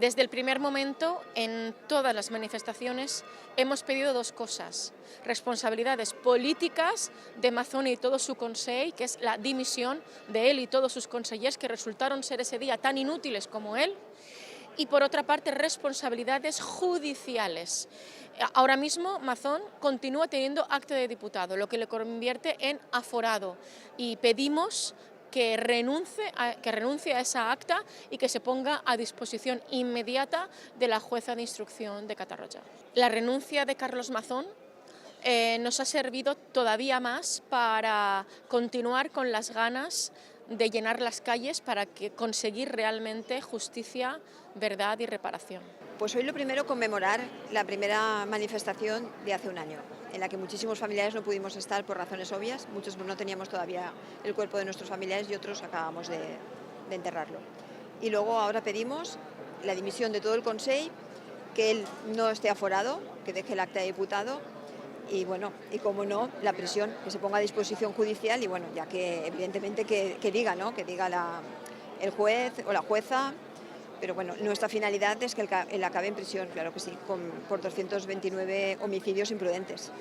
Desde el primer momento, en todas las manifestaciones, hemos pedido dos cosas: responsabilidades políticas de Mazón y todo su Consell, que es la dimisión de él y todos sus consellers que resultaron ser ese día tan inútiles como él, y por otra parte responsabilidades judiciales. Ahora mismo Mazón continúa teniendo acta de diputado, lo que le convierte en aforado, y pedimos que renuncie a esa acta y que se ponga a disposición inmediata de la jueza de instrucción de Catarroja. La renuncia de Carlos Mazón nos ha servido todavía más para continuar con las ganas de llenar las calles para conseguir realmente justicia, verdad y reparación. Pues hoy lo primero, conmemorar la primera manifestación de hace un año, en la que muchísimos familiares no pudimos estar por razones obvias, muchos no teníamos todavía el cuerpo de nuestros familiares y otros acabamos de enterrarlo. Y luego ahora pedimos la dimisión de todo el Consell, que él no esté aforado, que deje el acta de diputado y bueno, y como no, la prisión, que se ponga a disposición judicial y bueno, ya que evidentemente que diga, ¿no? Que diga el juez o la jueza. Pero bueno, nuestra finalidad es que él acabe en prisión, claro que sí, por 229 homicidios imprudentes.